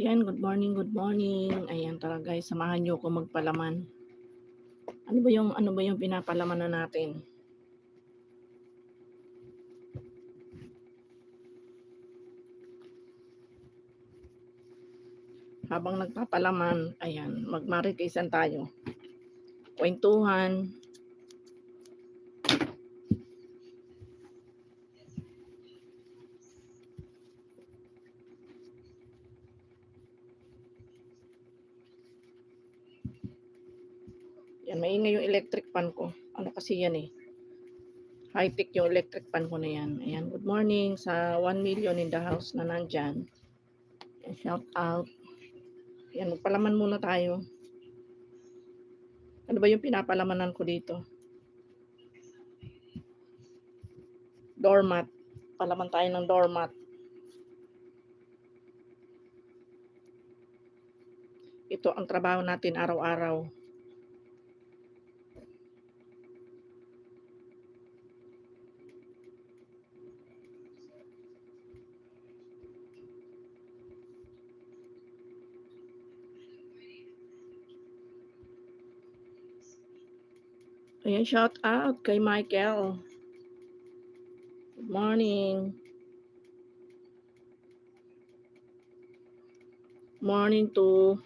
Yan, good morning, good morning. Ayan, tara guys, samahan niyo ako magpalaman. Ano ba yung pinapalaman na natin? Habang nagpapalaman, ayan, magmaritisan tayo. Kwentuhan. Yan, maingay yung electric fan ko. Ano kasi yan eh. High-tech yung electric fan ko na yan. Ayan, good morning sa 1 million in the house na nandyan. Ayan, shout out. Yan, magpalaman muna tayo. Ano ba yung pinapalamanan ko dito? Doormat. Palaman tayo ng doormat. Ito ang trabaho natin araw-araw. Ayan, shout out kay Michael. Good morning. Morning to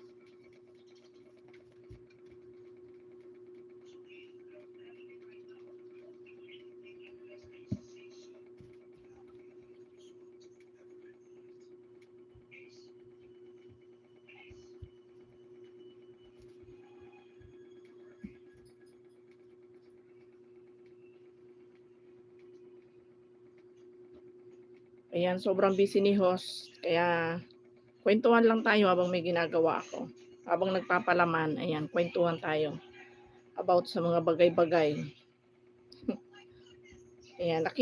ayan, sobrang busy ni host. Kaya, kwentuhan lang tayo habang may ginagawa ako. Habang nagpapalaman, ayan, kwentuhan tayo about sa mga bagay-bagay. Ayan, tag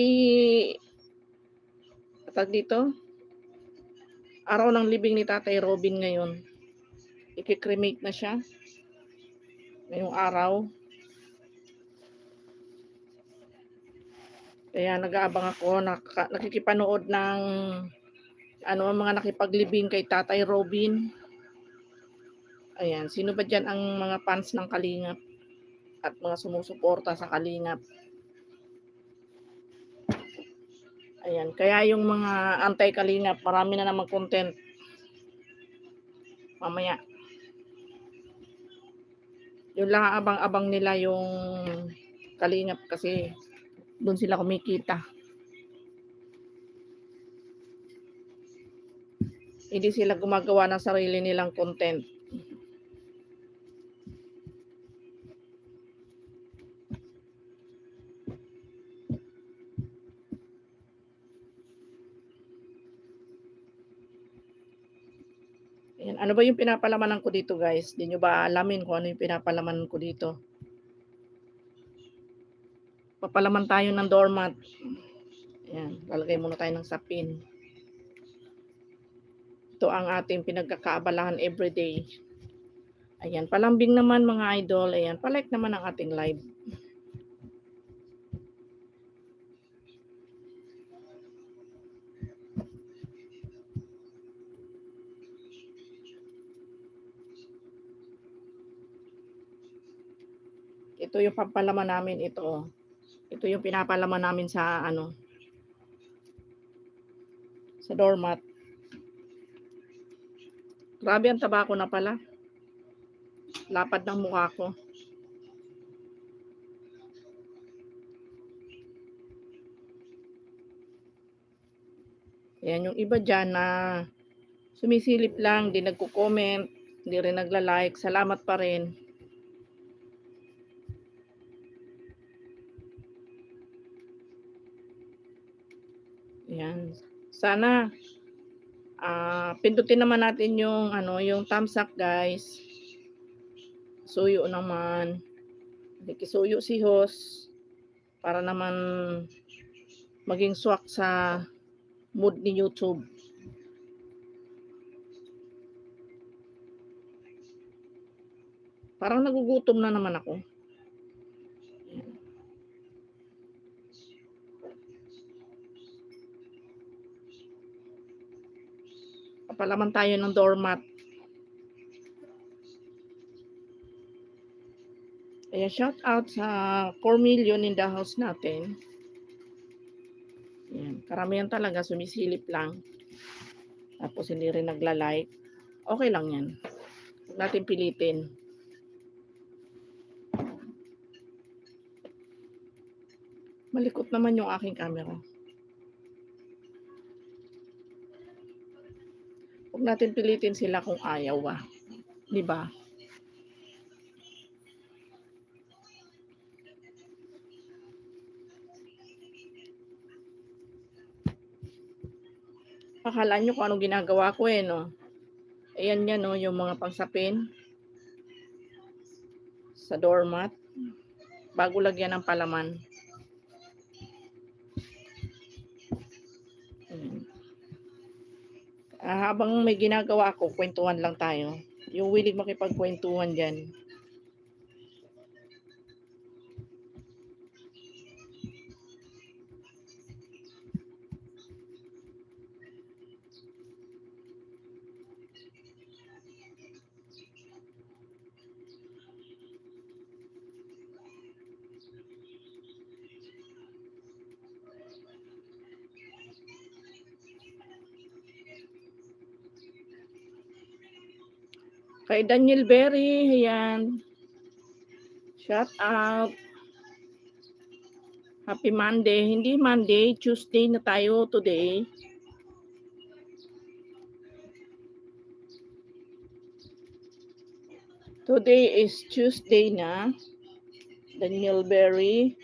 dito, araw ng libing ni Tatay Robin ngayon. Ikikremate na siya ngayong araw. Kaya nag-aabang ako, nakikipanood ng mga nakipaglibing kay Tatay Robin. Ayan, sino ba dyan ang mga fans ng Kalingap at mga sumusuporta sa Kalingap? Ayan, kaya yung mga anti-Kalingap, marami na namang content. Mamaya. Yun lang ang abang-abang nila yung Kalingap kasi doon sila kumikita. Hindi sila gumagawa ng sarili nilang content. Ayan, ano ba yung pinapalamanan ko dito guys? Di nyo ba alamin kung ano yung pinapalamanan ko dito? Papalaman tayo ng doormat. Ayan, lalagay muna tayo ng sapin. Ito ang ating pinagkakaabalahan everyday. Ayan, palambing naman mga idol. Ayan, palike naman ang ating live. Ito yung pampalaman namin ito. Ito yung pinapalaman namin sa sa doormat. Grabe ang taba ko na pala. Lapad ng mukha ko. Ayan, yung iba dyan na sumisilip lang, di nagko-comment, di rin nagla-like. Salamat pa rin. Ayan. Sana pindutin naman natin yung thumbs up guys. Suyo naman. Kisuyo si host para naman maging swak sa mood ni YouTube. Parang nagugutom na naman ako. Papalaman tayo ng doormat. Ayan, shout out sa 4 million in the house natin. Ayan, karamihan talaga sumisilip lang. Tapos hindi rin nagla-like. Okay lang yan. Huwag natin pilitin. Malikot naman yung aking camera. Huwag natin pilitin sila kung ayaw ba. Di ba? Akala nyo kung anong ginagawa ko no? Ayan yan no, yung mga pangsapin sa doormat. Bago lagyan ng palaman. Habang may ginagawa ako, kwentuhan lang tayo. Yung willing makipagkwentuhan dyan. Kay Daniel Berry, ayan. Shout out. Happy Monday. Hindi Monday, Tuesday na tayo today. Today is Tuesday na. Daniel Berry.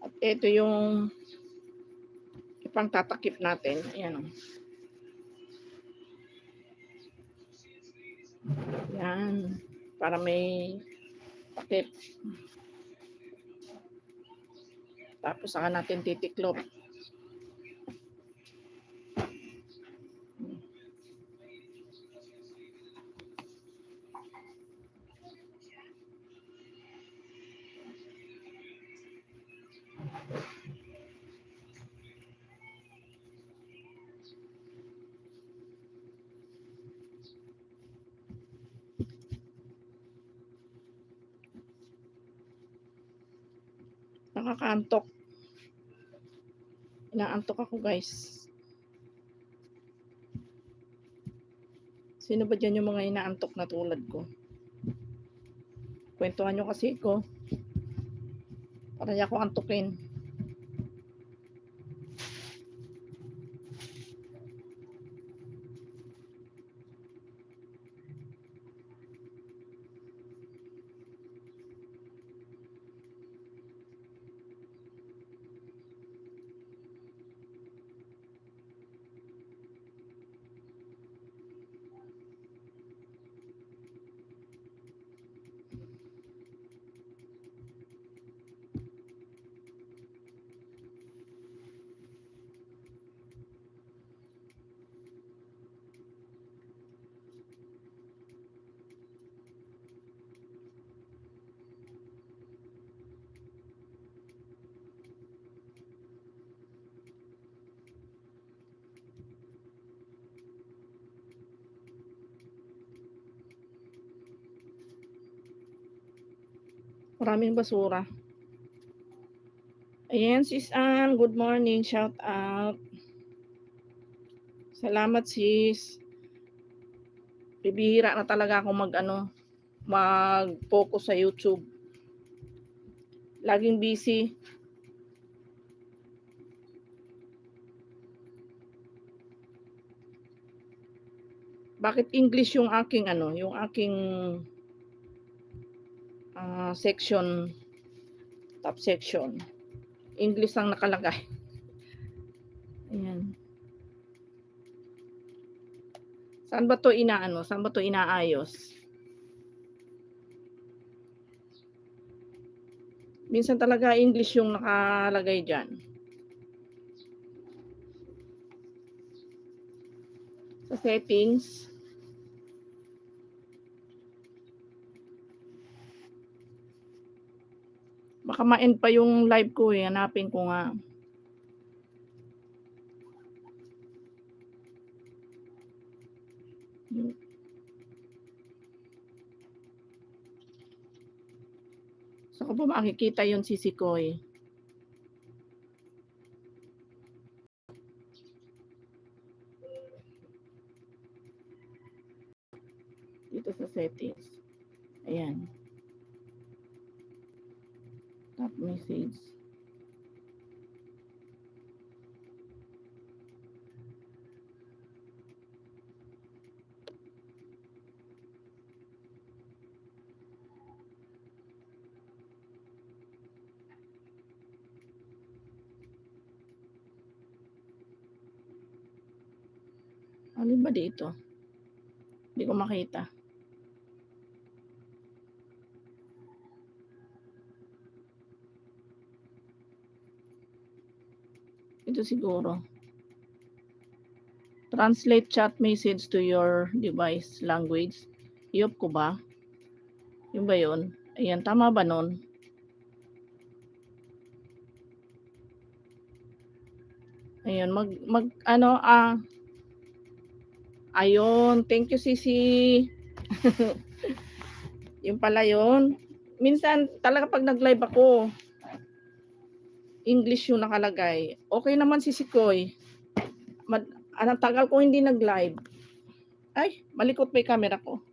At ito yung ipang tatakip natin. Ayan o. Yan. Para may takip. Tapos saka natin titiklop. Nakakaantok. Inaantok ako guys. Sino ba dyan yung mga inaantok na tulad ko? Kwentuhan nyo kasi ko. Para niya ako antukin. Maraming basura. Ayan, sis Ann. Good morning. Shout out. Salamat, sis. Bibihira na talaga ako mag-focus sa YouTube. Laging busy. Bakit English yung aking ano, yung aking section, top section. English ang nakalagay. Ayan. Saan ba 'to inaano? Saan ba 'to inaayos? Minsan talaga English yung nakalagay diyan. Sa settings. Baka ma-end pa yung live ko eh, hanapin ko nga. Saan ko ba makikita yung Sisikoy? Dito sa settings. Ayan. Top message. Alin ba dito? Hindi ko makita. Ito siguro. Translate chat message to your device language. Iyop ko ba? Yung ba yun? Ayan, tama ba nun? Ayan, ayun, thank you Sisi. Yung pala yun. Minsan talaga pag nag-live ako, English yung nakalagay. Okay naman Sisikoy. Anong tagal ko hindi nag-live. Ay, malikot pa yung camera ko.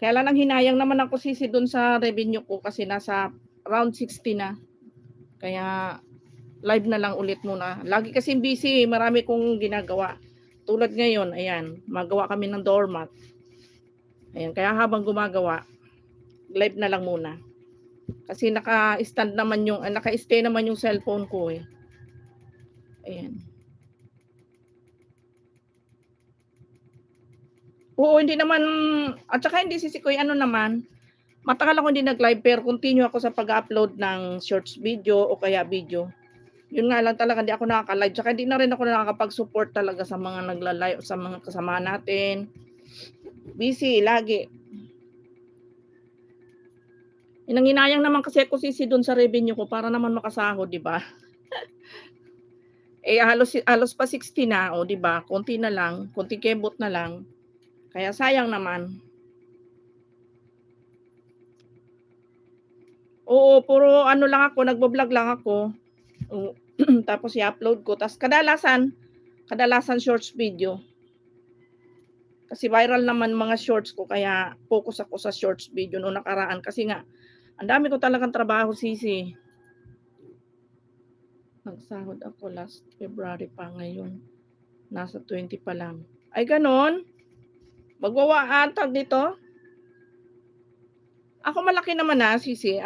Kaya lang hinayang naman ako Sisi dun sa revenue ko kasi nasa round 60 na. Kaya live na lang ulit muna. Lagi kasi busy, marami kong ginagawa. Tulad ngayon, ayan, magawa kami ng doormat. Ayan, kaya habang gumagawa, live na lang muna. Kasi naka-stand naman yung, naka-stay naman yung cellphone ko eh. Ayan. Oo, hindi naman, at saka hindi Sisikoy, ano naman, matagal ako hindi nag-live pero continue ako sa pag-upload ng shorts video o kaya video. Yun nga lang talaga hindi ako nakaka-live. Tsaka hindi na rin ako nakakapag-support talaga sa mga nagla-live, sa mga kasama natin. Busy, lagi. Inanginayang naman kasi ako Sisi doon sa revenue ko para naman makasahod, di ba? Eh halos pa 60 na, o di ba? Konti na lang, konting kembot na lang. Kaya sayang naman. Oo, puro ano lang ako, nagbo-vlog lang ako. Tapos i-upload ko. Tapos kadalasan shorts video. Kasi viral naman mga shorts ko kaya focus ako sa shorts video noong nakaraan kasi nga ang dami ko talagang trabaho Sisi. Nagsahod ako last February pa, ngayon nasa 20 pa lang. Ay ganon? Magwawaantag dito? Ako malaki naman na Sisi,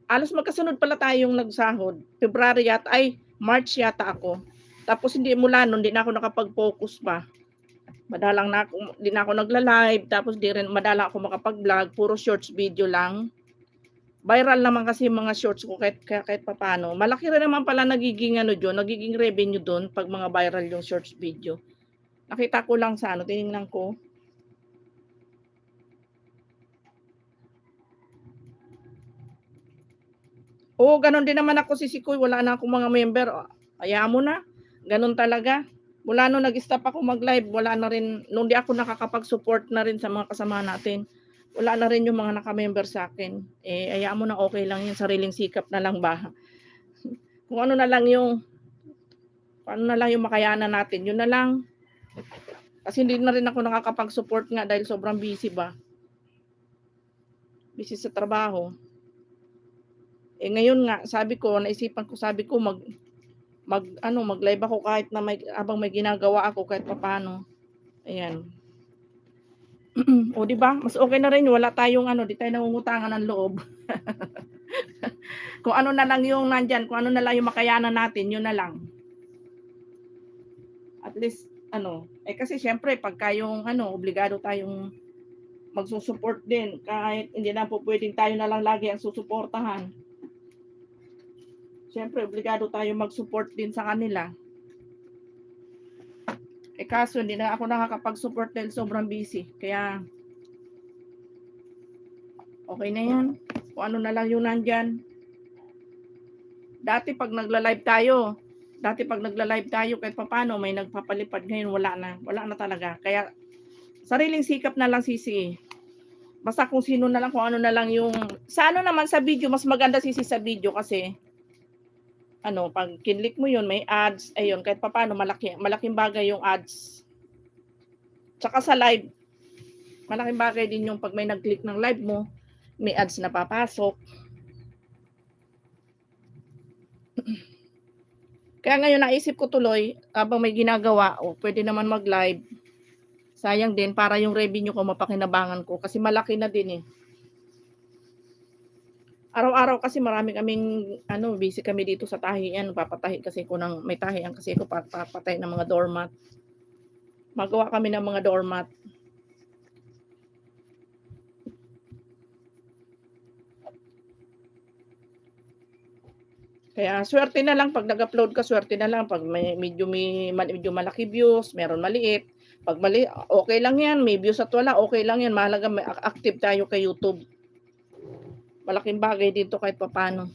alos magkasunod pala tayong nagsahod. February yata, ay March yata ako. Tapos hindi mula nun, hindi na ako nakapag-focus pa. Madalang na ako, hindi na ako nagla-live, tapos di rin madalang ako makapag-vlog, puro shorts video lang. Viral naman kasi yung mga shorts ko kahit papaano. Malaki rin naman pala nagiging nagiging revenue doon pag mga viral yung shorts video. Nakita ko lang sa tiningnan ko. Oo, ganun din naman ako Sisikoy, wala na akong mga member. Hayaan mo na. Ganun talaga. Mula nung nag-stop ako mag-live, wala na rin, nung di ako nakakapag-support na rin sa mga kasama natin, wala na rin yung mga naka-member sa akin. Eh, hayaan mo na, okay lang yun, sariling sikap na lang ba. Kung ano na lang yung makayanan natin, yun na lang. Kasi hindi na rin ako nakakapag-support nga dahil sobrang busy ba. Busy sa trabaho. Eh ngayon nga, naisipan ko, mag-live ako kahit na habang may ginagawa ako kahit papaano. Ayan. O 'di ba, mas okay na rin wala tayong ano, 'di tayo nangungutangan ng loob. Kung ano na lang yung nandiyan, kung ano na lang yung makayanan natin, yun na lang. At least ano, eh, kasi siyempre pagka yung ano, obligado tayong magsu-support din kahit hindi na po puwedeng tayo na lang lagi ang susuportahan. Siyempre obligado tayong mag-support din sa kanila. Eh, kaso hindi na ako nakakapag-support dahil sobrang busy kaya okey na 'yan, kung ano na lang yung nandiyan. Dati 'pag nagla-live tayo kahit papaano may nagpapalipad, ngayon wala na talaga. Kaya sariling sikap na lang sisi, basta kung sino na lang, kung ano na lang yung sa ano naman sa video mas maganda sisi sa video kasi ano 'pag kinlik mo yun may ads, ayun kahit papaano malaking bagay yung ads. Tsaka sa live, malaking bagay din yung 'pag may nag-click ng live mo, may ads na papasok. Kaya ngayon naisip ko tuloy habang may ginagawa, o puwede naman mag-live. Sayang din para yung revenue ko mapakinabangan ko kasi malaki na din, eh. Araw-araw kasi marami kaming ano, busy kami dito sa tahian, nagpapatahi kasi ako ng may tahian kasi ako papatahi ng mga doormat. Magawa kami ng mga doormat. Kaya swerte na lang 'pag nag-upload ka, swerte na lang 'pag medyo malaki views, meron maliit. 'Pag mali okey lang 'yan, may views at wala, okey lang 'yan, mahalaga may active tayo kay YouTube. Malaking bagay din 'to kahit papaano.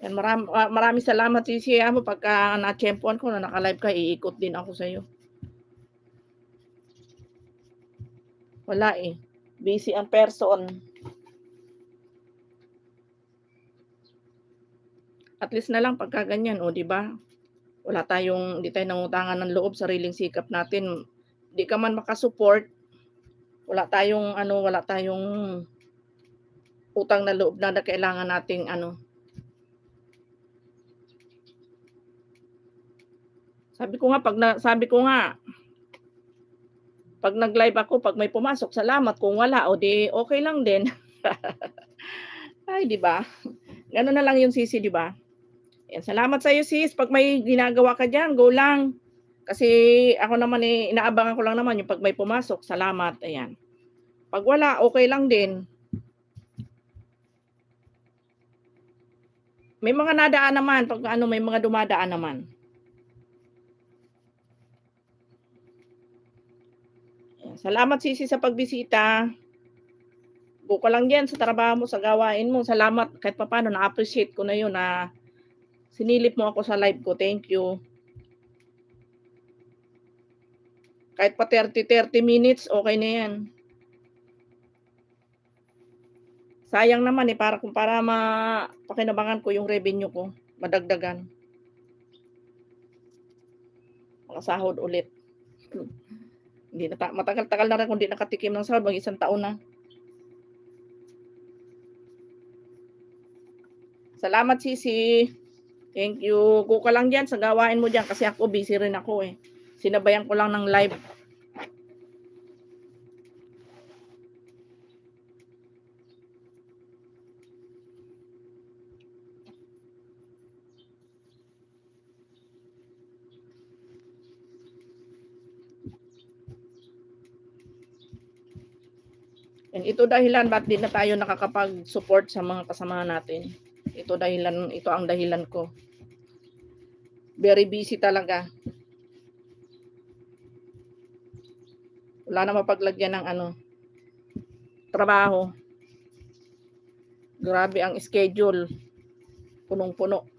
Yan maraming salamat sisi, mo pagka natiyempuhan ko na naka-live ka iikot din ako sa'yo. Wala, eh, busy ang person. At least na lang pagka ganyan, oh, 'di ba? Hindi tayo nangutangan ng loob, sariling sikap natin. 'Di ka man maka-support, wala tayong utang na loob na kailangan nating ano. Sabi ko nga, 'pag nag-live ako, 'pag may pumasok salamat, kung wala, o 'di okey lang din. Ay, 'di ba? Gano'n na lang 'yung sisi, 'di ba? Ayan, salamat sa'yo sis, 'pag may ginagawa ka diyan, go lang. Kasi ako naman, eh, inaabangan ko lang naman 'yung 'pag may pumasok, salamat, ayan. 'Pag wala, okey lang din. May mga nadaan naman 'pag ano, may mga dumadaan naman. Ayan, salamat sisi sa pagbisita. Go ka lang diyan sa trabaho mo, sa gawain mo. Salamat kahit papaano na-appreciate ko na 'yun na sinilip mo ako sa live ko, thank you. Kahit pa 30 minutes, okey na 'yan. Sayang naman, eh, para mapakinabangan ko 'yung revenue ko, madagdagan, makasahod ulit. Hindi na matagal-tagal na rin akong 'di nakatikim ng sahod, mag-isang taon na. Salamat sisi, thank you. Go ka lang diyan sa gawain mo diyan kasi ako busy rin ako, eh. Sinabayan ko lang ng live. And ito dahilan ba't 'di na tayo nakakapag-support sa mga kasamahan natin. Ito ang dahilan ko. Very busy talaga. Wala na mapaglagyan ng ano, trabaho. Grabe ang schedule, punong-puno.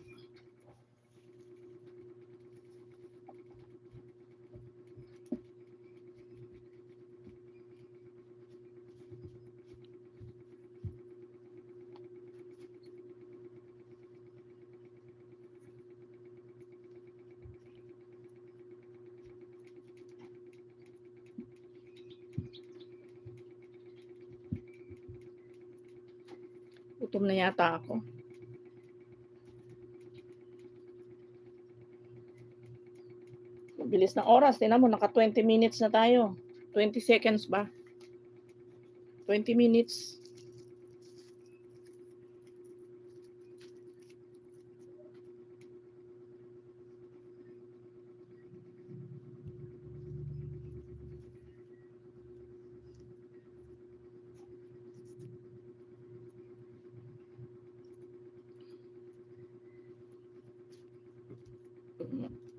Gutom na yata ako. Ang bilis ng oras, tingnan mo naka 20 minutes na tayo. 20 seconds ba? 20 minutes.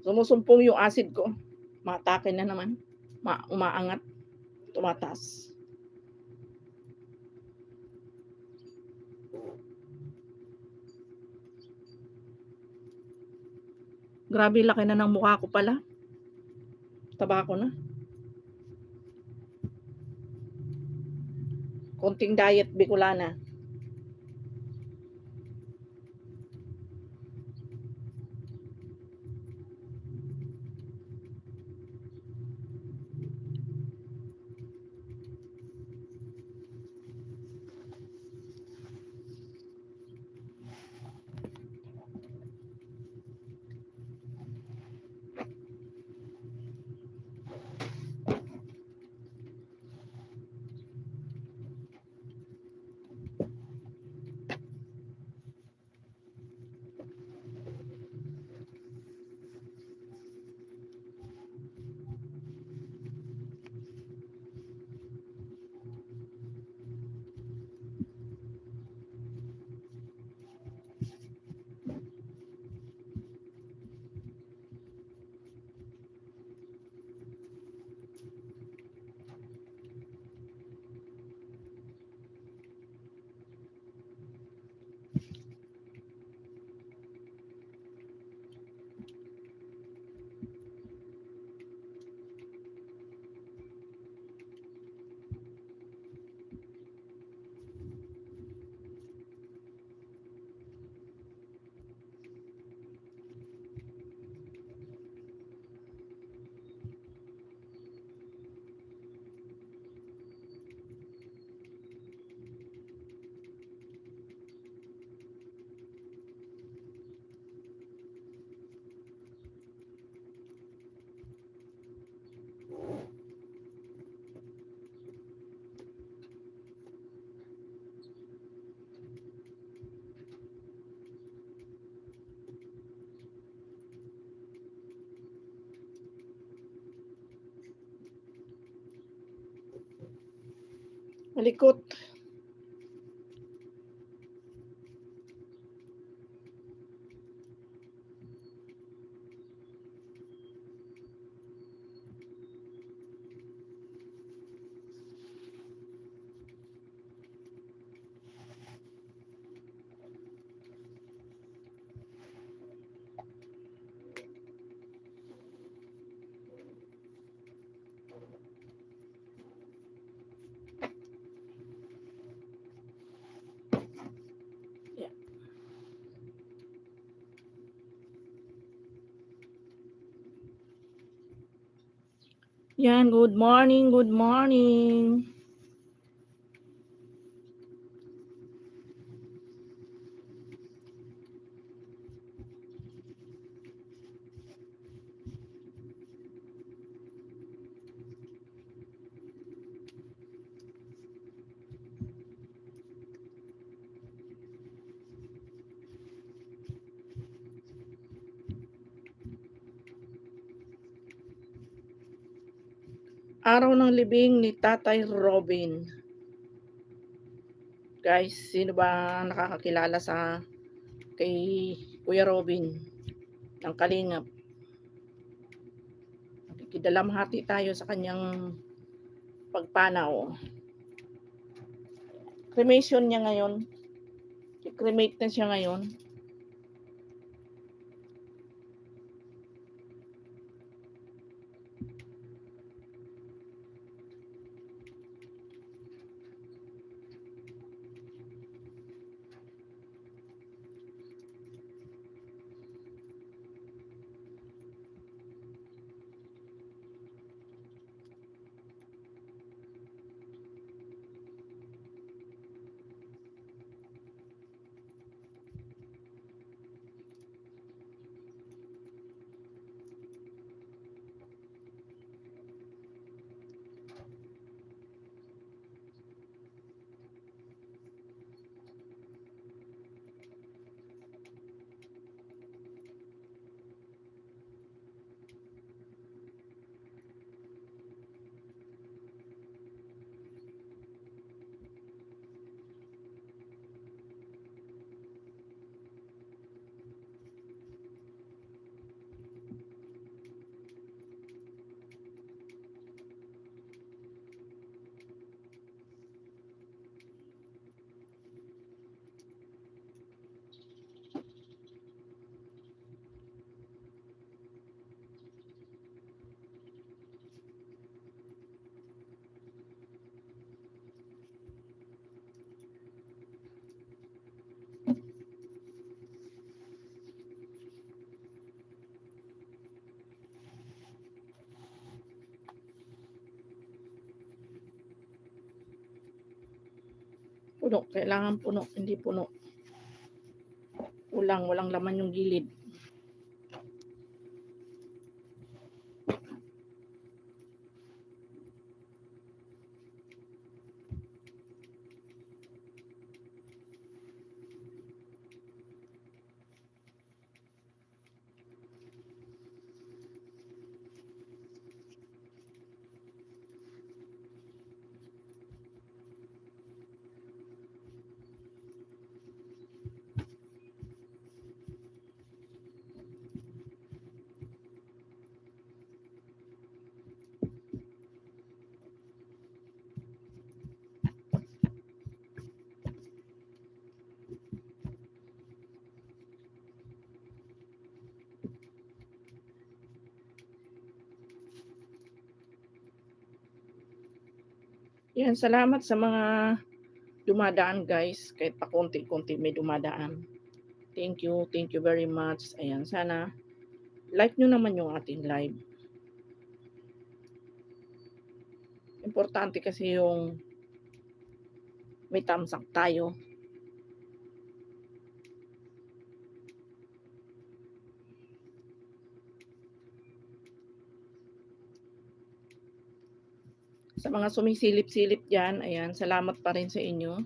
Sumusumpong yung acid ko. Maatake na naman. Umaangat. Tumataas. Grabe laki na ng mukha ko pala. Taba ko na. Konting diet Bicolana. Malikot. Yan, good morning, good morning. Araw ng libing ni Tatay Robin. Guys, sino ba nakakakilala sa kay Kuya Robin ng Kalingap? Kidalamhati tayo sa kanyang pagpanaw. Cremation niya ngayon. I-cremate na siya ngayon. Puno, kailangan puno, hindi puno. Kulang, walang laman yung gilid. Yan, salamat sa mga dumadaan guys. Kahit pa konti-konti may dumadaan. Thank you very much. Ayan, sana like nyo naman yung ating live. Importante kasi yung may thumbs up tayo. Sa mga sumisilip-silip dyan, ayan, salamat pa rin sa inyo.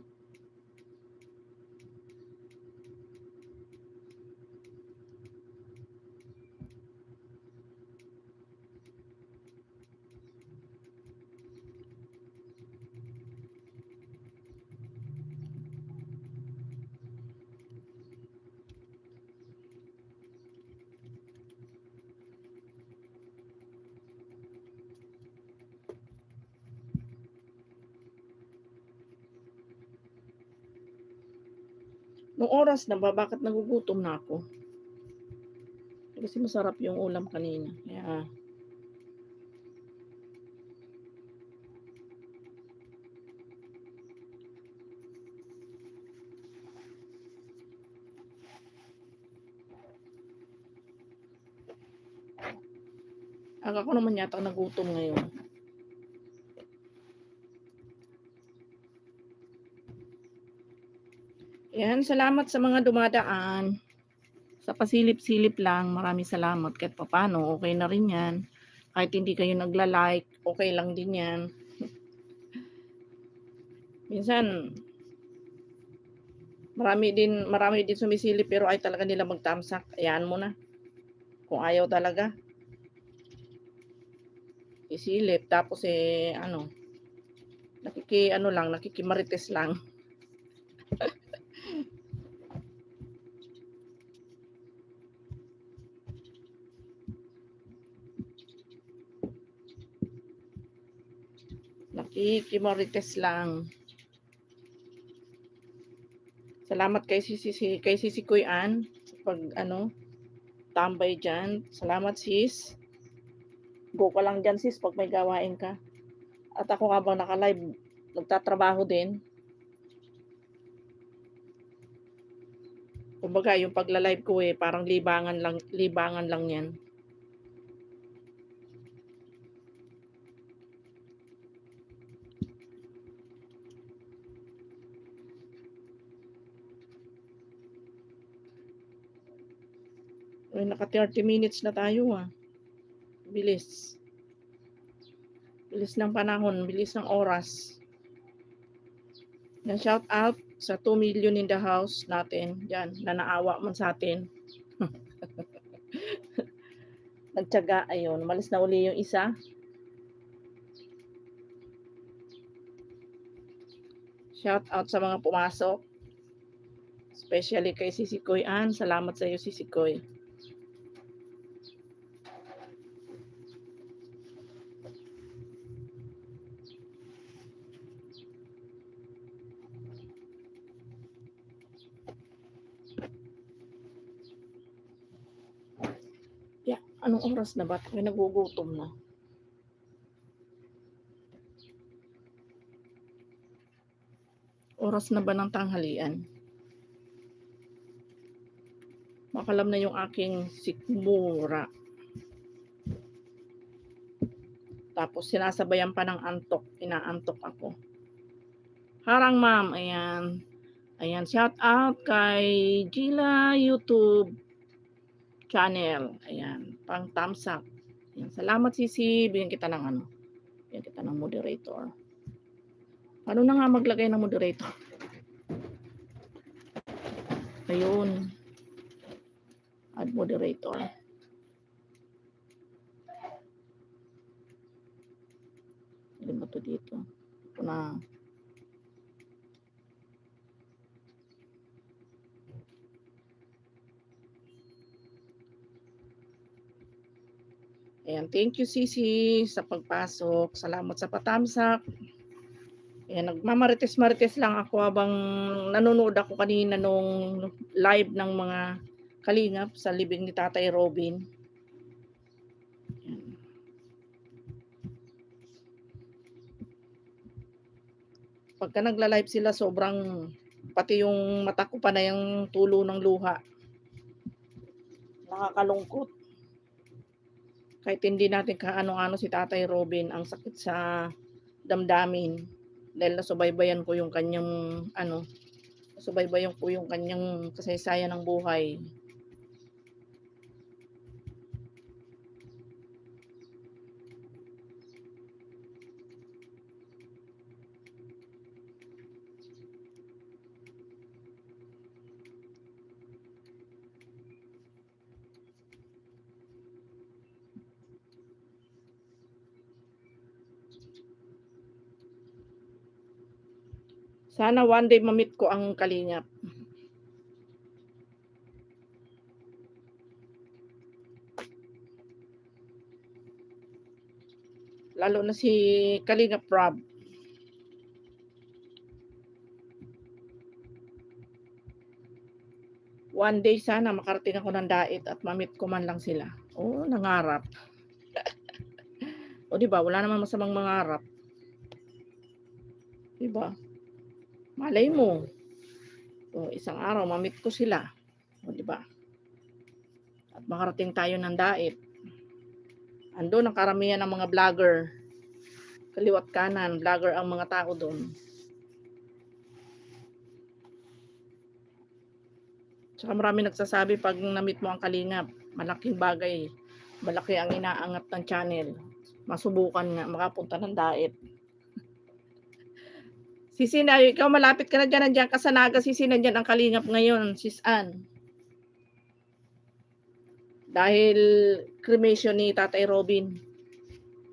Nung oras na ba, bakit nagugutom na ako? Kasi masarap yung ulam kanina. Kaya, ako naman yata nagutom ngayon. Ayan, salamat sa mga dumadaan. Sa pasilip-silip lang, maraming salamat. Kahit papano, okay na rin yan. Kahit hindi kayo nagla-like, okay lang din yan. Minsan, marami din sumisilip pero ay talaga nila mag-thumbs up. Ayan mo na. Kung ayaw talaga, isilip. Tapos nakikimarites lang. Nakikimarites lang. Salamat kay Sisi Kuy Ann pag tambay dyan. Salamat sis. Go ka lang dyan sis pag may gawain ka. At ako habang naka-live, nagtatrabaho din. Kumbaga yung pagla-live ko parang libangan lang yan. Ay, naka 30 minutes na tayo Bilis. Bilis ng panahon, bilis ng oras. Yan, shout out sa 2 million in the house natin. Yan, na naawa man sa atin. Nagtiyaga, ayun. Malis na uli yung isa. Shout out sa mga pumasok. Especially kay Sisi Koy Ann. Salamat sa iyo, Sisi Koy. Yeah, anong oras na ba? May nagugutom na. Oras na ba ng tanghalian? Makalam na yung aking sikmura. Tapos sinasabayan pa ng antok. Inaantok ako. Harang Ma'am, ayan. Ayan, shout out kay Gila YouTube channel. Ayan, pang thumbs up. Ayan, salamat Sisi, bigyan kita ng ano, bigyan kita ng moderator. Paano na nga maglagay ng moderator? Ayun. Add moderator. Ano ba to dito? Ito na. Ayan, thank you Sisi sa pagpasok. Salamat sa patamsak. Ayan, nagmamarites-marites lang ako habang nanonood ako kanina nung live ng mga kalingap sa libing ni Tatay Robin. Ayan. Pagka nagla-live sila, sobrang pati yung mata ko pa na yung tulo ng luha. Nakakalungkot. Kahit hindi natin kaano-ano si Tatay Robin, ang sakit sa damdamin. Dahil nasubaybayan ko yung kanyang nasubaybayan ko yung kanyang kasaysayan ng buhay. Sana one day ma-meet ko ang kalingap. Lalo na si Kalingap Rob. One day sana makarating ako ng dait at ma-meet ko man lang sila. Oo, nangarap. O di ba, wala naman masamang mangarap. Di ba? Malay mo. O isang araw ma-meet ko sila. O di ba? At makarating tayo ng dait. Ando ang karamihan ng mga vlogger. Kaliwat kanan, vlogger ang mga tao doon. Tsaka marami nagsasabi pag na-meet mo ang kalingap, malaking bagay. Malaki ang inaangat ng channel. Masubukan nga, makapunta ng dait. Sisi na, ikaw malapit ka na dyan, nandiyan ka sa Naga, Sisi, nandiyan ang kalingap ngayon, Sis Ann. Dahil cremation ni Tatay Robin.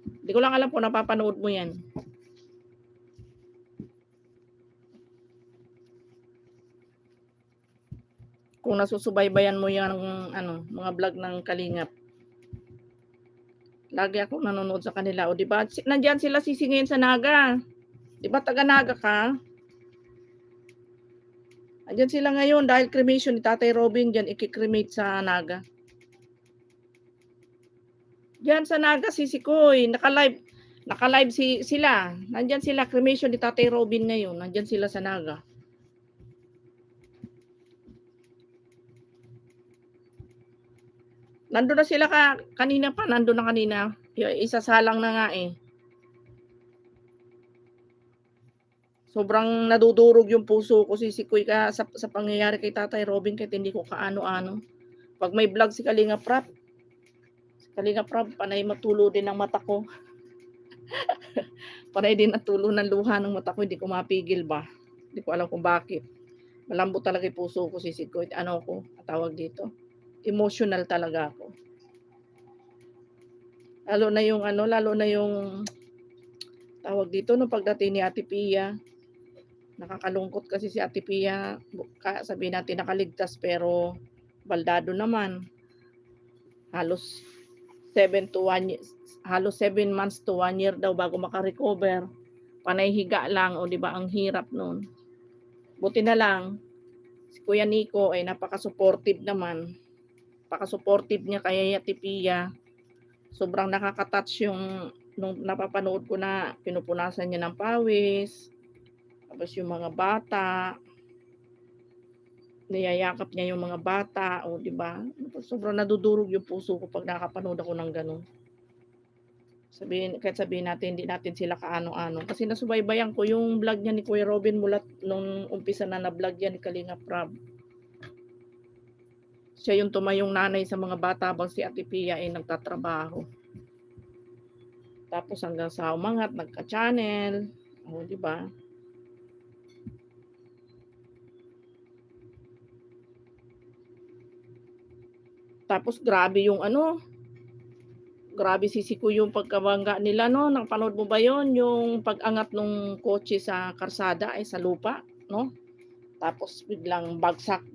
Hindi ko lang alam kung napapanood mo yan. Kung nasusubaybayan mo yan mga vlog ng kalingap. Lagi ako nanonood sa kanila. O diba, nandiyan sila Sisi ngayon sa Naga. Diba taga Naga ka? Andiyan sila ngayon dahil cremation ni Tatay Robin dyan ikikremate sa Naga. Diyan sa Naga Sisi Koy, naka-live sila. Nandiyan sila cremation ni Tatay Robin ngayon. Nandiyan sila sa Naga. Nandun na sila kanina pa, nandun na kanina. Isasalang na nga eh. Sobrang nadudurog yung puso ko Sisi Koy sa pangyayari kay Tatay Robin kahit hindi ko kaano-ano. Pag may vlog si Kalingap Rob, panay matulo din ang mata ko. Panay din natulo ng luha ng mata ko, hindi ko mapigil ba. Hindi ko alam kung bakit. Malambot talaga yung puso ko Sisi Koy. Ano ko, tawag dito? Emotional talaga ako. Lalo na yung tawag dito no pagdating ni Ate Pia. Nakakalungkot kasi si Ate Pia, sabihin natin nakaligtas pero baldado naman. Halos 7 months to 1 year daw bago makarecover. Panay higa lang o di ba ang hirap noon. Buti na lang si Kuya Nico ay napaka-supportive naman. Napaka-supportive niya kay Ate Pia. Sobrang nakaka-touch yung nung napapanood ko na pinupunasan niya ng pawis. Tapos yung mga bata, niyayakap niya yung mga bata, o di ba? Sobrang nadudurog yung puso ko pag nakapanood ako ng ganun. Kahit sabihin natin hindi natin sila kaano-ano, kasi nasubaybayan ko yung vlog niya ni Kuya Robin mula nung umpisa na na-vlog yan ni Kalingap Rab. Siya yung tumayong nanay sa mga bata habang si Ate Pia ay nagtatrabaho. Tapos hanggang sa umangat, nagka-channel, oh, 'di ba? Tapos grabe yung ano, grabe sisiko yung pagkabangga nila 'no, napanood mo ba yon yung pag-angat nung kotse sa kalsada, ay sa lupa 'no? Tapos biglang bagsak,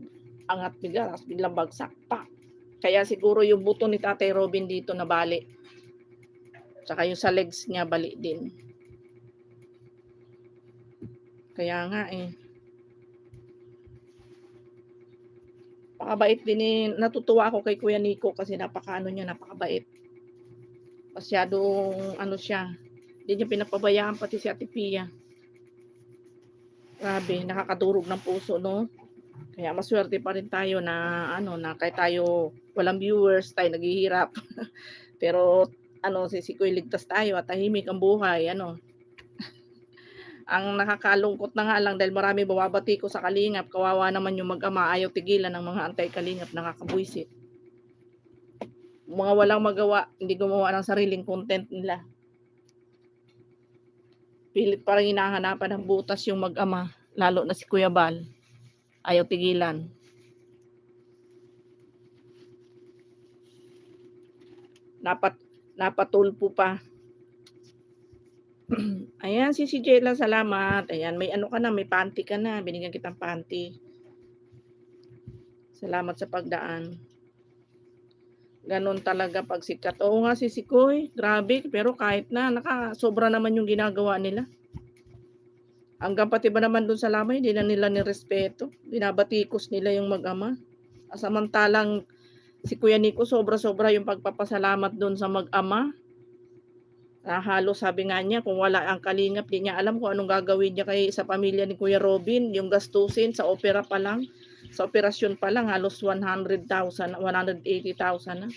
angat bigla tapos biglang bagsak, pa. Kaya siguro yung buto ni Tatay Robin dito nabali, tsaka yung sa legs niya bali din. Kaya nga, eh. Napakabait din ni natutuwa ako kay Kuya Nico kasi napakaano niya, napakabait. Masyadong ano siya, hindi niya pinapabayaan pati si Ate Pia. Grabe, nakakadurog ng puso 'no? Kaya maswerte pa rin tayo na ano, na kahit tayo walang viewers, tayo naghihirap. Pero ano, sisikoy ligtas tayo at tahimik ang buhay ano. Ang nakakalungkot na nga lang dahil maraming bumabati ko sa Kalingap, kawawa naman yung mag-ama, ayaw tigilan ng mga anti-Kalingap, nakakabwisit. Mga walang magawa, hindi gumawa ng sariling content nila. Pilit parang hinahanapan ng butas yung mag-ama, lalo na si Kuya Bal. Ayaw tigilan. Napatulpo pa. Ayan, si Jella, salamat. Ayan, may ano ka na, may panty ka na. Binigyan kitang panty. Salamat sa pagdaan. Ganon talaga pag sikat. Oo nga si Sikoy, grabe. Pero kahit na, sobra naman yung ginagawa nila. Hanggang pati ba naman dun sa lamay, hindi na nila nirespeto. Binabatikos nila yung mag-ama. Samantalang si Kuya Nico, sobra-sobra yung pagpapasalamat dun sa mag-ama. Halos sabi nga niya, kung wala ang Kalingap, di niya alam kung anong gagawin niya sa pamilya ni Kuya Robin. Yung gastusin sa opera pa lang, sa operasyon pa lang, halos 100,000, 180,000 na.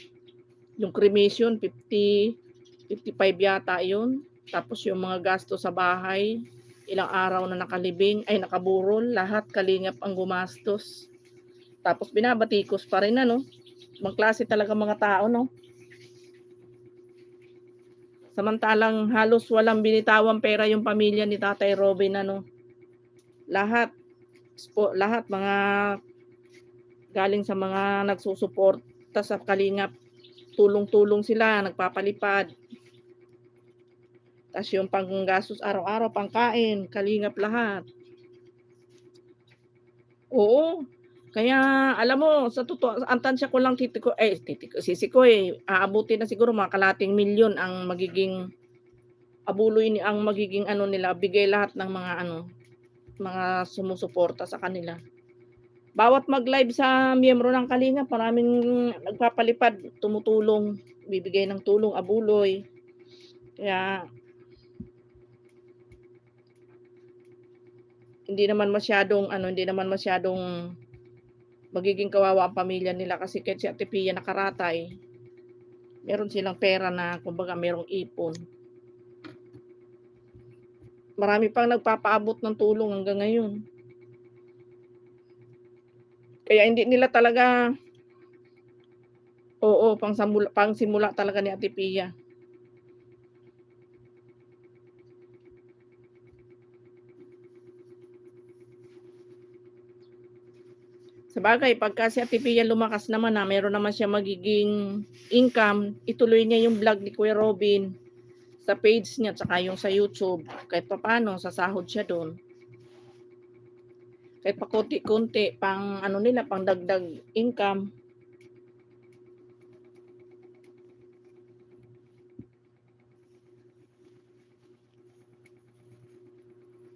Yung cremation, 55 yata yun. Tapos yung mga gasto sa bahay, ilang araw na nakalibing, ay nakaburol, lahat Kalingap ang gumastos. Tapos binabatikos pa rin ano. Ibang klase talaga mga tao, no? Samantalang halos walang binitawang pera yung pamilya ni Tatay Robin ano. Lahat mga galing sa mga nagsusuporta sa Kalingap. Tulong-tulong sila, nagpapalipad. Tas yung panggastos araw-araw, pangkain, Kalingap lahat. Oo. Kaya alam mo, sa totoo, ang tansya ko lang sisi ko aabutin na siguro mga kalahating milyon ang magiging ang magiging ano nila, bigay lahat ng mga ano, mga sumusuporta sa kanila. Bawat mag-live sa miyembro ng Kalingap, maraming nagpapalipad, tumutulong, bibigay ng tulong, abuloy. Kaya hindi naman masyadong magiging kawawa ang pamilya nila kasi kahit si Ate Pia nakaratay, meron silang pera na kumbaga merong ipon. Marami pang nagpapaabot ng tulong hanggang ngayon. Kaya hindi nila talaga, oo, pangsimula talaga ni Ate Pia. Sabagay pagka si Ate Pia lumakas naman na meron naman siya magiging income, ituloy niya yung vlog ni Kuya Robin sa page niya tsaka yung sa YouTube. Kahit papaano sasahod siya doon. Kahit pa konti-konti pang ano nila, pang dagdag income.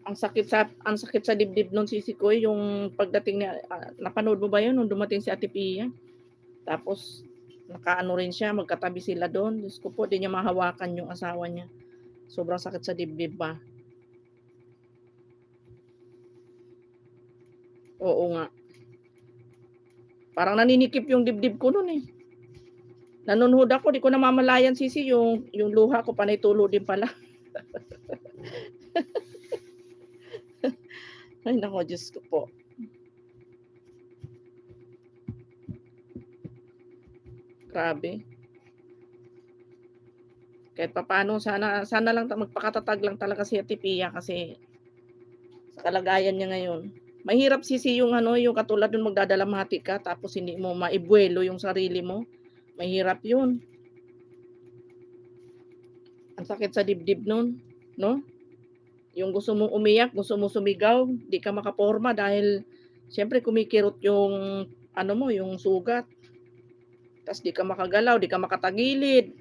Ang sakit sa dibdib nun Sisikoy yung pagdating niya, napanood mo ba yun nung dumating si Ate Pia? Tapos nakaano rin siya, magkatabi sila doon. Diyos ko po, di niya mahawakan yung asawa niya. Sobrang sakit sa dibdib ba? Oo nga. Parang naninikip yung dibdib ko nun eh. Nanunhod ako, di ko namamalayan sisi yung luha ko panay tulo din pala. Ay naku, Diyos ko po. Grabe. Kahit papaano sana lang magpakatatag lang talaga si Ate Pia kasi sa kalagayan niya ngayon. Mahirap sisi yung ano, yung katulad nung magdadalamhati ka tapos hindi mo maibuwelo yung sarili mo. Mahirap yun. Ang sakit sa dibdib nun, no? Yung gusto mong umiyak, gusto mong sumigaw, di ka makaporma dahil siyempre kumikirot yung ano mo, yung sugat. Tas di ka makagalaw, di ka makatagilid.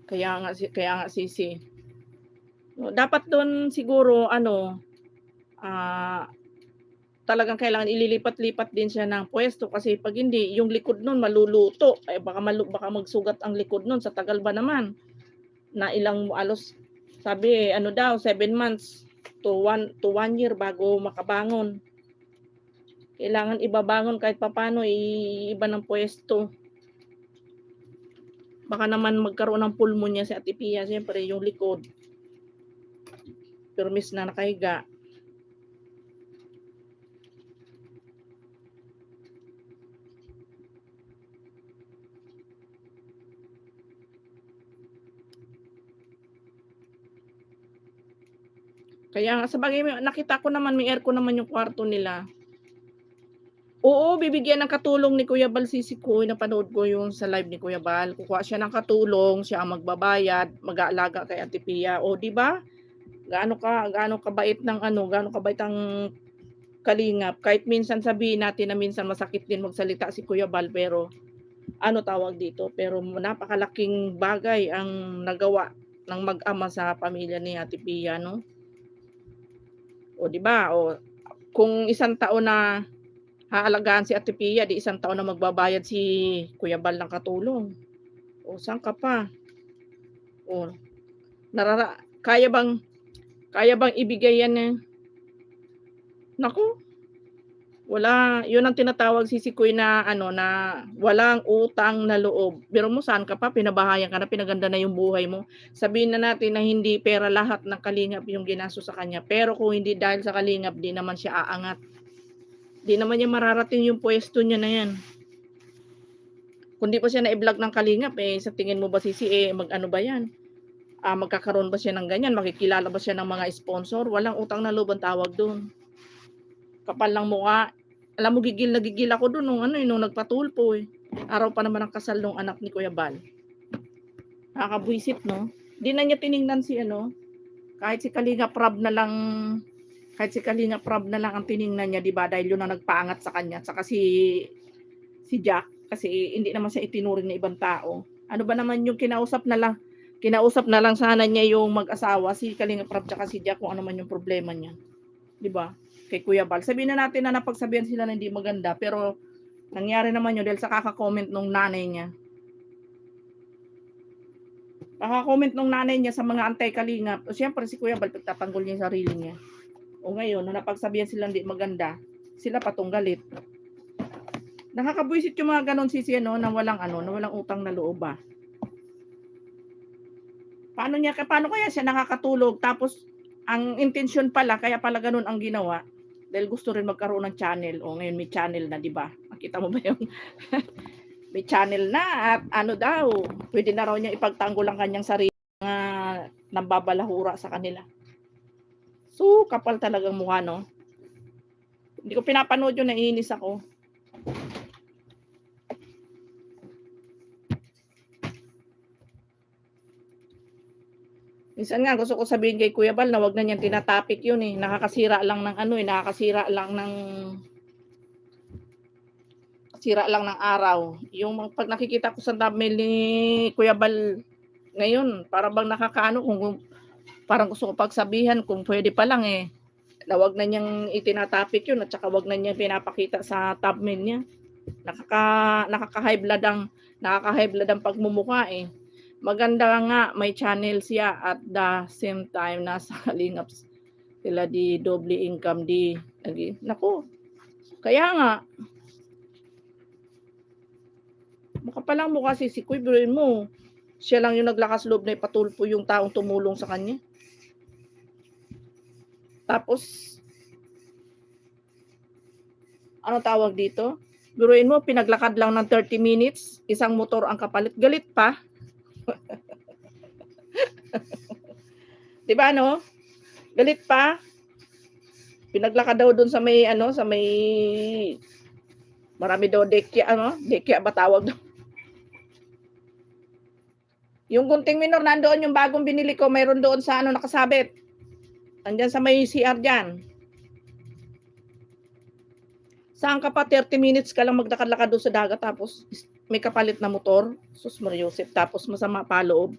Kaya nga sisi. Dapat doon siguro ano, talagang kailangan ililipat-lipat din siya ng puwesto kasi 'pag hindi yung likod nun maluluto, eh, baka magsugat ang likod nun sa tagal ba naman na ilang halos sabi, ano daw 7 months to 1 year bago makabangon. Kailangan ibabangon kahit papaano iiba ng puwesto. Baka naman magkaroon ng pulmonya si Ate Pia siyempre yung likod. Permis na nakahiga. Kaya nga sabagay nakita ko naman may aircon naman yung kwarto nila. Oo, bibigyan ng katulong ni Kuya Bal sisi ko, napanood ko yung sa live ni Kuya Bal. Kukuha siya ng katulong, siya ang magbabayad, mag-aalaga kay Ate Pia. O 'di ba? Gaano kabait ng ano, gaano kabait ang kalingap. Kahit minsan sabihin natin na minsan masakit din magsalita si Kuya Bal pero ano tawag dito, pero napakalaking bagay ang nagawa ng mag-ama sa pamilya ni Ate Pia 'no. O 'di ba? O kung isang taon na aalagaan si Ate Pia, di isang taon na magbabayad si Kuya Bal ng katulong. O saan ka pa? O kaya bang ibigay yan eh? Naku, wala. Yun ang tinatawag sisikoy na ano na walang utang na loob. Pero mo saan ka pa, pinabahayan ka na, pinaganda na yung buhay mo. Sabihin na natin na hindi pera lahat ng kalingap yung ginastos sa kanya. Pero kung hindi dahil sa kalingap, di naman siya aangat. Di naman niya mararating yung pwesto niya na yan. Kung di pa siya na-i-vlog ng kalingap, eh, sa tingin mo ba sisi, eh, mag-ano ba yan? Magkakaroon ba siya ng ganyan? Makikilala ba siya ng mga sponsor? Walang utang na loob ang tawag dun. Kapal ng mukha. Alam mo, gigil na gigil ako dun nung ano, eh, nung nagpatulpo, eh. Araw pa naman ang kasal nung anak ni Kuya Bal. Nakakabwisit, no? Di na niya tiningnan si ano, kahit si Kalinga Prab na lang ang tiningnan niya, 'di ba? Dahil yun ang nagpaangat sa kanya, saka si Jack kasi hindi naman siya itinuring na ibang tao. Ano ba naman yung kinausap na lang sana niya yung mag-asawa, si Kalinga Prab tsaka si Jack kung ano man yung problema niya, 'di ba? Kay Kuya Bal. Sabihin na natin na napagsabihan sila na hindi maganda, pero nangyari naman yun dahil sa kaka-comment nung nanay niya. Kaka-comment nung nanay niya sa mga anti-kalingap. O siyempre si Kuya Bal pagtatanggol niya yung sarili niya. O ngayon, nung napagsabihan sila hindi maganda, sila patong galit. Nakakabwisit yung mga ganon sisi ano, na walang utang na loob ba. Paano kaya siya nakakatulog tapos ang intensyon pala, kaya pala ganun ang ginawa, dahil gusto rin magkaroon ng channel. O ngayon may channel na, 'di ba? Nakita mo ba yung may channel na at ano daw, pwede na raw niya ipagtanggol ang kanyang sarili na nambabalahura sa kanila. So, kapal talagang mukha, no? Hindi ko pinapanood yun, naiinis ako. Minsan nga gusto ko sabihin kay Kuya Bal na wag na niyang tinatapik yun eh. Nakakasira lang ng ano eh, nakakasira lang ng araw. Yung pag nakikita ko sa thumbnail ni Kuya Bal ngayon, para bang nakakaano kung parang gusto ko pagsabihan kung pwede pa lang eh. Na wag na niyang itinatapik yun at saka wag na niyang pinapakita sa thumbnail niya. Nakaka-high blood ang pagmumukha eh. Maganda nga may channel siya at the same time nasa Kalingaps sila di doble income di lagi. Naku. Kaya nga, makapalang mukha si Sikoy, biruin mo. Siya lang yung naglakas loob na ipatulpo yung taong tumulong sa kanya. Tapos, ano tawag dito? Biruin mo, pinaglakad lang ng 30 minutes, isang motor ang kapalit. Galit pa. Diba no? Galit pa. Pinaglakad daw doon sa may sa may marami daw dekya ba tawag daw. Yung gunting minor nandoon yung bagong binili ko, mayroon doon sa nakasabit. Andiyan sa may CR diyan. Saan ka pa 30 minutes ka lang maglakad-lakad doon sa dagat tapos may kapalit na motor? Sus Mariusip, tapos masama pa loob.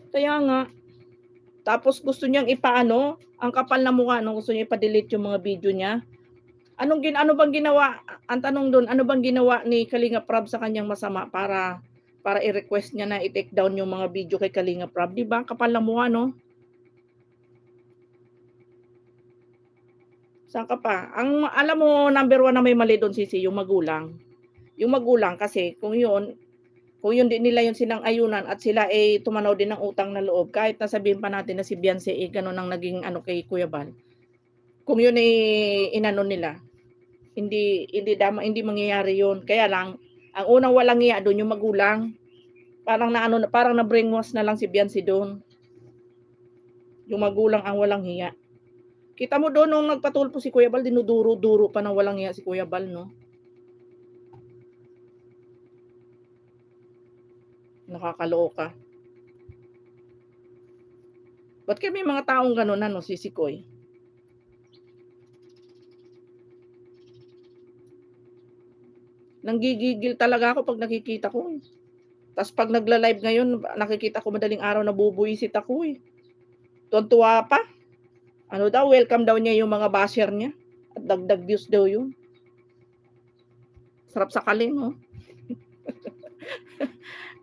Kaya nga. Tapos gusto niyang ang kapal na mukha gusto niya ipa-delete yung mga video niya. Ano bang ginawa? Ang tanong doon, ano bang ginawa ni Kalinga Prab sa kanyang masama para i-request niya na i-take down yung mga video kay Kalinga Prab, 'di ba? Kapal na mukha, no? Saan ka pa? Alam mo, number 1 na may mali doon Sisi, yung magulang. Yung magulang kasi kung yun din nila yung sinang-ayunan at sila tumanaw din ng utang na loob, kahit na sabihin pa natin na si Beyonce gano'n ang naging kay Kuya Bal. Kung yun inano nila, hindi mangyayari yun. Kaya lang, ang unang walang hiya doon yung magulang. Parang na brainwash na lang si Beyonce doon. Yung magulang ang walang hiya. Kita mo doon nung nagpatulpo si Kuya Bal, dinuduro-duro pa ng walang hiya si Kuya Bal, no? Nakakaloka. Ba't kaya may mga taong gano'n Sisikoy? Nanggigigil talaga ako pag nakikita ko. Tapos pag nagla-live ngayon, nakikita ko madaling araw nabubuwisit ako. Tuwan-tuwa pa. Welcome daw niya yung mga basher niya. At dagdag views daw yun. Sarap sakalin, no?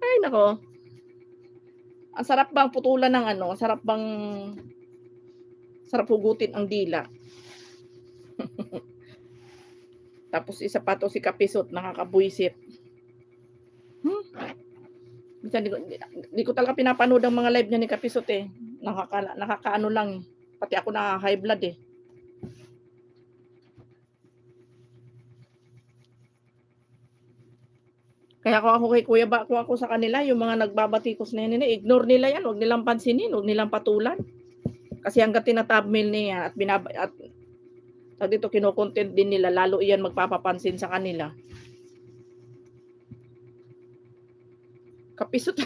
Ay, nako. Ang sarap bang putulan ng sarap hugutin ang dila. Tapos isa pa to si Kapisot, nakakabwisit. Minsan di ko talaga pinapanood ang mga live niya ni Kapisot eh. Nakakaano lang. Pati ako na high blood eh. Kaya ako kay Kuya ako sa kanila, yung mga nagbabatikos na yan, ignore nila yan, huwag nilang pansinin, huwag nilang patulan. Kasi hanggat tina-thumbnail niya at dito kino-content din nila, lalo iyan magpapapansin sa kanila. Kapisot.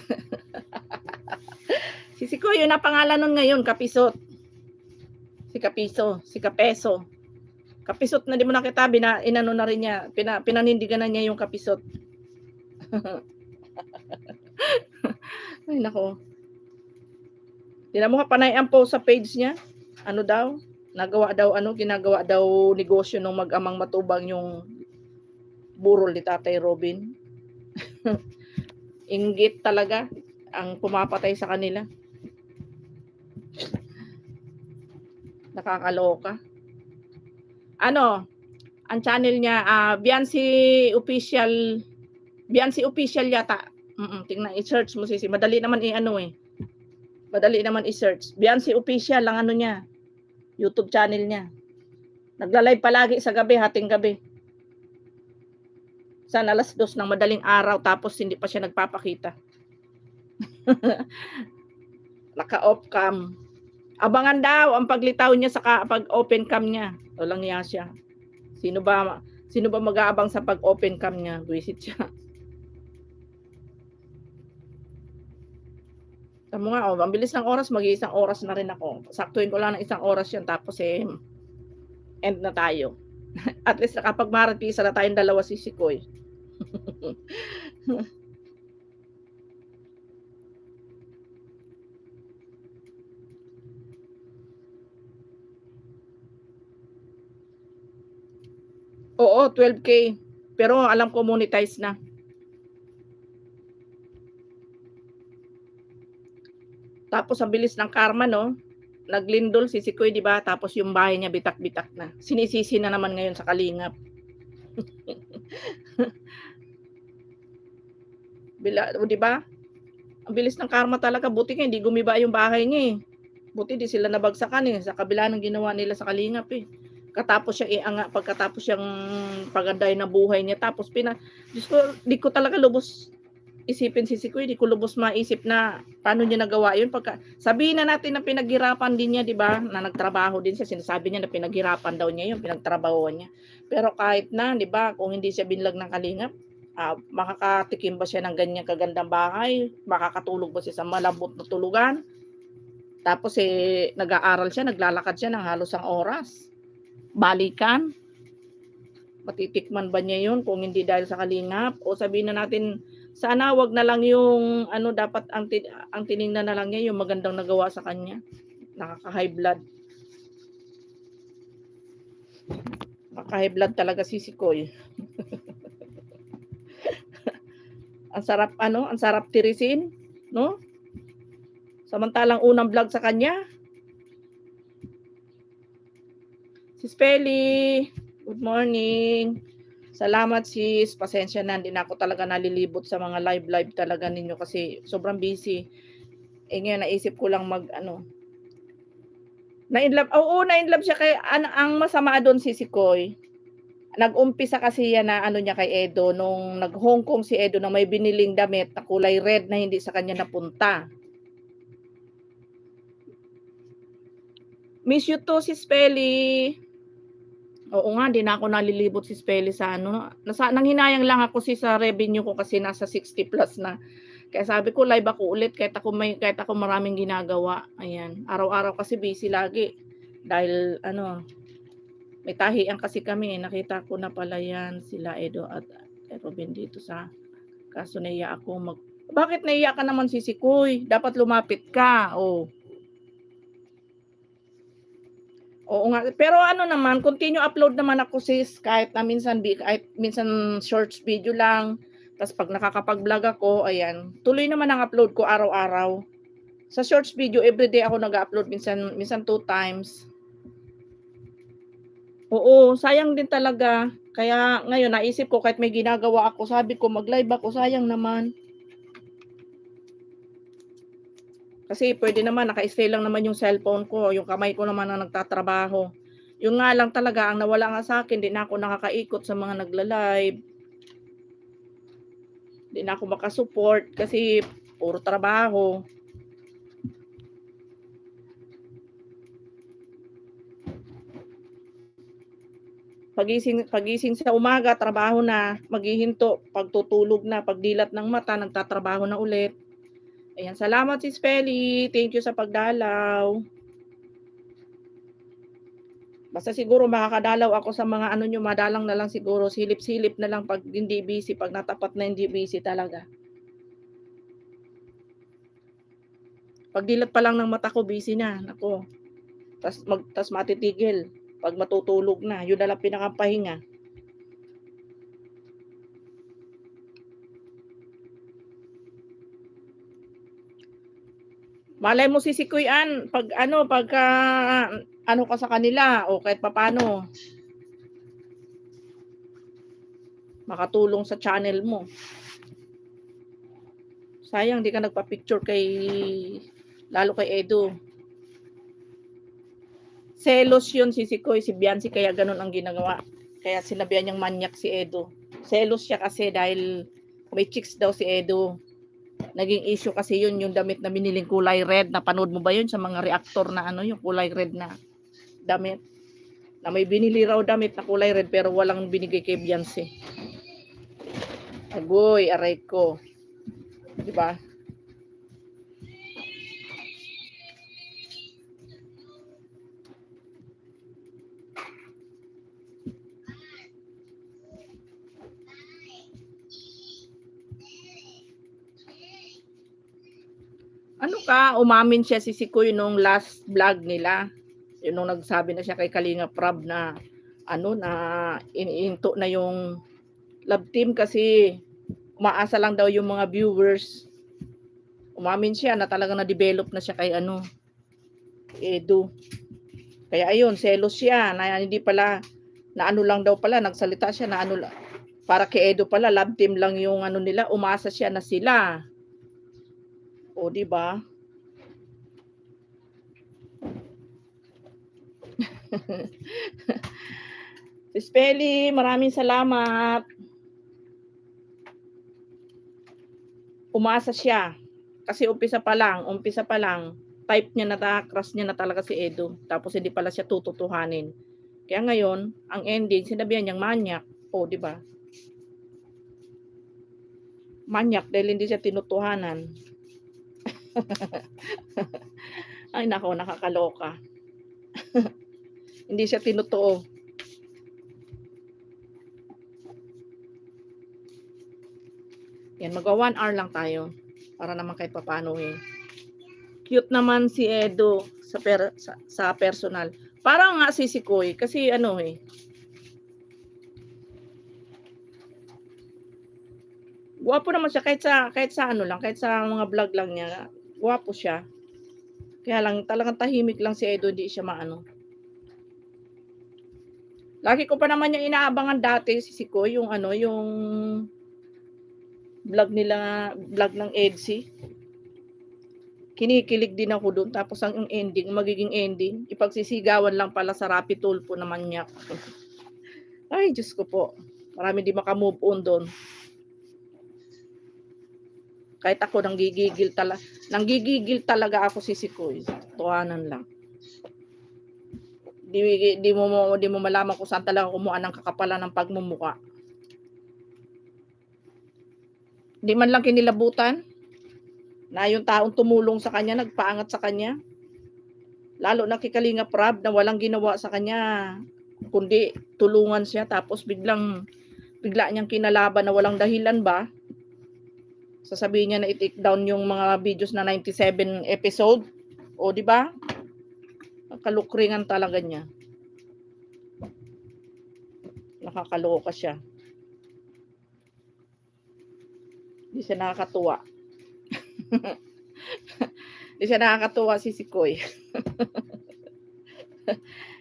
Sisiko, yun ang pangalan nun ngayon, Kapisot. Si Kapiso, si Kapeso. Kapisot na di mo nakita, inano na rin niya, pinanindigan na niya yung Kapisot. Ay, nako. Tingnan mo panay ang post sa page niya. Ano daw? Ginagawa daw negosyo ng mag-amang matubang yung burol ni Tatay Robin. Inggit talaga ang pumapatay sa kanila. Nakakaloka. Ang channel niya, Beyonce Official yata. Tingnan, i-search mo Sisi. Madali naman Madali naman i-search. Beyonce Official lang niya. YouTube channel niya. Nagla-live palagi sa gabi, hating gabi. Sana 2:00 ng madaling araw tapos hindi pa siya nagpapakita. Naka-off cam. Abangan daw ang paglitaw niya sa pag-open cam niya. Walang niya siya. Sino ba mag-aabang sa pag-open cam niya? Visit siya. Tama nga, ang bilis ng oras, mag-iisang oras na rin ako. Saktuin ko lang ng 1 oras yan, tapos end na tayo. At least nakapag-maratisa na tayong dalawa Sisikoy. Oo, 12K. Pero alam ko monetize na. Tapos ang bilis ng karma, no? naglindol si Sikoy, 'di ba? Tapos yung bahay niya bitak-bitak na. Sinisisi na naman ngayon sa kalingap. O 'di ba? Ang bilis ng karma talaga, buti nga hindi gumiba yung bahay niya, eh. Buti di sila nabagsakan, eh, sa kabila ng ginawa nila sa kalingap, eh. Pagkatapos siyang pagandahin ng buhay niya tapos Diyos ko, di ko talaga lubos isipin si Sikoy, di ko lubos maisip na paano niya nagawa yun sabihin na natin na pinaghirapan din niya, 'di ba, na nagtrabaho din siya, sinasabi niya na pinaghirapan daw niya yun, pinagtrabahuhan niya. Pero kahit na, 'di ba, kung hindi siya binlag ng kalingap, makakatikim ba siya ng ganyang kagandang bahay? Makakatulog ba siya sa malambot na tulugan? Tapos, nag-aaral siya, naglalakad siya ng halos 1 oras. Balikan. Matitikman ba niya yun kung hindi dahil sa kalingap? O sabihin na natin, sana wag na lang yung dapat ang tiningnan na lang niya yung magandang nagawa sa kanya. Nakaka-high blood. Nakaka-high blood talaga si Sikoy. Ang sarap tirisin, no? Samantalang unang vlog sa kanya. Si Spelly, good morning. Salamat sis, pasensya na, hindi na ako talaga nalilibot sa mga live talaga ninyo kasi sobrang busy. Ngayon naisip ko lang na-inlove siya kay ang masama doon si Sikoy. Nag-umpisa kasi yan na niya kay Edo nung nag-Hong Kong si Edo na may biniling damit na kulay red na hindi sa kanya napunta. Miss you too, si Spelly. Oo nga, di na ako nalilibot si Spelly sa nanghinayang lang ako sa revenue ko kasi nasa 60 plus na. Kaya sabi ko live ako ulit kahit ako maraming ginagawa. Ayan, araw-araw kasi busy lagi. Dahil may tahian kasi kami, nakita ko na pala yan sila Edo at Robin dito kaso naiya ako Bakit naiya ka naman si Sikoy? Dapat lumapit ka. Oo nga, pero naman, continue upload naman ako sis, kahit minsan shorts video lang, tapos pag nakakapag-vlog ako, ayan, tuloy naman ang upload ko araw-araw. Sa shorts video, everyday ako nag-upload, minsan 2 times. Oo, sayang din talaga. Kaya ngayon, naisip ko kahit may ginagawa ako, sabi ko mag-live ako, sayang naman. Kasi pwede naman, naka-stay lang naman yung cellphone ko, yung kamay ko naman ang nagtatrabaho. Yung nga lang talaga, ang nawala nga sa akin, di na ako nakakaikot sa mga nagla-live. Di na ako makasupport kasi puro trabaho. Pagising sa umaga, trabaho na, maghihinto, pagtutulog na, pagdilat ng mata, nagtatrabaho na ulit. Ayan, salamat si Spelly. Thank you sa pagdalaw. Basta siguro makakadalaw ako sa mga madalang na lang siguro, silip-silip na lang pag hindi busy, pag natapat na hindi busy talaga. Pagdilat pa lang ng mata ko, busy na. Nako. Tas matitigil. Pag matutulog na, yun na lang pinakapahinga. Malay mo si Sikoy pagka ka sa kanila o kahit papaano makatulong sa channel mo. Sayang di ka nagpa-picture lalo kay Edo. Selos yun si Sikoy, si Biancy, kaya ganun ang ginagawa. Kaya sinabihan niyang manyak si Edo. Selos siya kasi dahil may chicks daw si Edo. Naging issue kasi yun, yung damit na biniling kulay red. Napanood mo ba yun sa mga reactor na yung kulay red na damit? Na may binili raw damit na kulay red pero walang binigay kay Beyonce. Agoy, aray ko. Diba? Umamin siya si Sikoy nung last vlog nila. Yun nung nagsabi na siya kay Kalinga Prab na na iniinto na yung love team kasi umaasa lang daw yung mga viewers. Umamin siya na talagang na-develop na siya kay Edu. Kaya ayun, selos siya na hindi pala, na ano lang daw pala, nagsalita siya na ano, para kay Edu pala, love team lang yung ano nila, umasa siya na sila. O, di ba? Si Spelly, maraming salamat. Umasa siya. Kasi umpisa pa lang, type niya na, crush niya na talaga si Edu. Tapos hindi pala siya tututuhanin. Kaya ngayon, ang ending, sinabihan niyang manyak. O, di ba? Manyak dahil hindi siya tinutuhanan. Ay, nako, nakakaloka. Hindi siya tinutuo. Yan, magwa 1 hour lang tayo. Para naman kahit papano eh. Cute naman si Edo sa personal. Parang nga si Sikoy kasi ano eh. Guwapo naman siya kahit sa ano lang, kahit sa mga vlog lang niya. Guwapo siya. Kaya lang talagang tahimik lang si Edo, di siya maano. Lagi ko pa naman yung inaabangan dati si Sikoy, yung ano, yung vlog ng Edsy. Kinikilig din ako doon. Tapos ang magiging ending, ipagsisigawan lang pala sa Rapi Tulfo na manyak. Ay, Diyos ko po. Marami di makamove on doon. Kahit ako, nanggigigil talaga ako si Sikoy. Tuhanan lang. Di mo malaman kung saan talaga kumuha ng kakapalan ng pagmumuka. Di man lang kinilabutan na yung taong tumulong sa kanya, nagpaangat sa kanya. Lalo na kay Kalingap Rab na walang ginawa sa kanya, kundi tulungan siya. Tapos bigla niyang kinalaban na walang dahilan ba. Sasabihin niya na i-take down yung mga videos na 97 episode. O, di ba? Kalukringan talaga niya. Nakakaloka siya. Hindi siya nakakatuwa. Hindi siya nakakatuwa si Sikoy.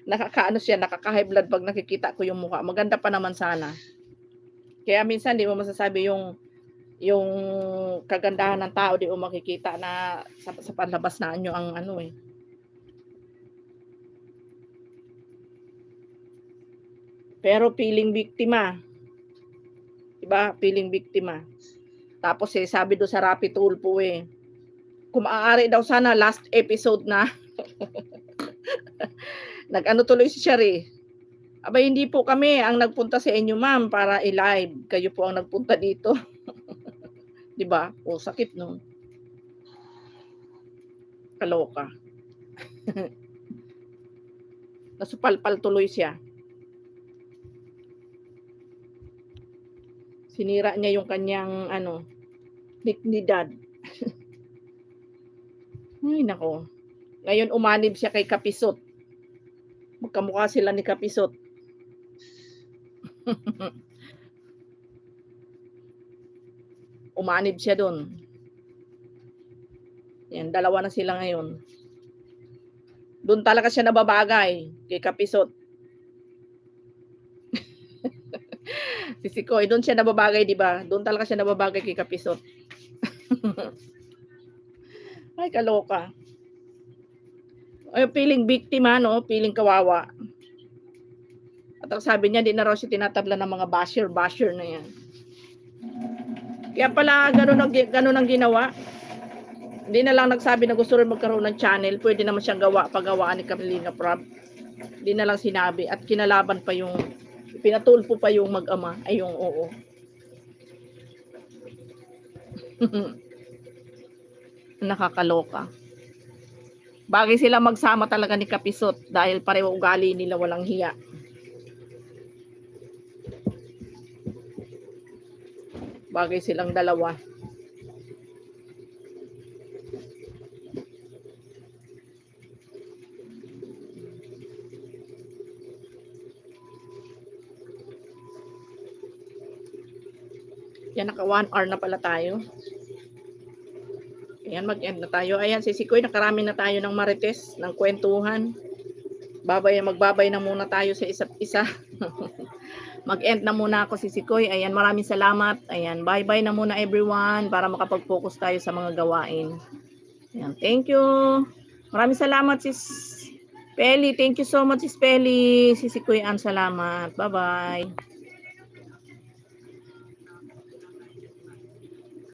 Nakakaano siya, nakaka-high blood pag nakikita ko yung mukha. Maganda pa naman sana. Kaya minsan di mo masasabi yung kagandahan ng tao, di mo makikita na sa panlabas na nyo ang ano eh. Pero feeling biktima. Diba? Feeling biktima. Tapos eh, sabi do sa Rapi Tulfo eh, kung maaari daw sana last episode na. Nag-ano tuloy si Shari. Aba, hindi po kami ang nagpunta sa inyo, ma'am, para i-live. Kayo po ang nagpunta dito. 'Di ba? O, sakit no. Kaloka. Nasupalpal tuloy siya. Sinira niya yung kanyang ano, dignidad. Ay, nako. Ngayon umanib siya kay Kapisot. Magkamukha sila ni Kapisot. Umanib siya doon. Yan, dalawa na sila ngayon. Doon talaga siya nababagay kay Kapisot. Si Sikoy, doon siya nababagay, di ba? Doon talaga siya nababagay kay Kapisot. Ay, kaloka. Ay, feeling biktima, no? Feeling kawawa. At ang sabi niya, di na raw siya tinatabla ng mga basher na yan. Kaya pala, ganun ang ginawa. Hindi na lang nagsabi na gusto rin magkaroon ng channel. Pwede naman siyang pagawaan ni Kalingap Rab. Hindi na lang sinabi. At kinalaban pa yung, pinatulpo pa yung mag-ama. Ay, yung oo. Nakakaloka. Bagay sila magsama talaga ni Kapisot dahil pareho ugali nila, walang hiya. Bagay silang dalawa. Yan, naka 1 hour na pala tayo. Ayan, mag-end na tayo. Ayan, si Sikoy, nakarami na tayo ng marites, ng kwentuhan. Magbabay na muna tayo sa isa't isa. Mag-end na muna ako si Sikoy. Ayan, maraming salamat. Ayan, bye-bye na muna everyone para makapag-focus tayo sa mga gawain. Ayan, thank you. Maraming salamat sis Peli. Thank you so much sis Peli. Si Sikoy Ann, salamat. Bye-bye.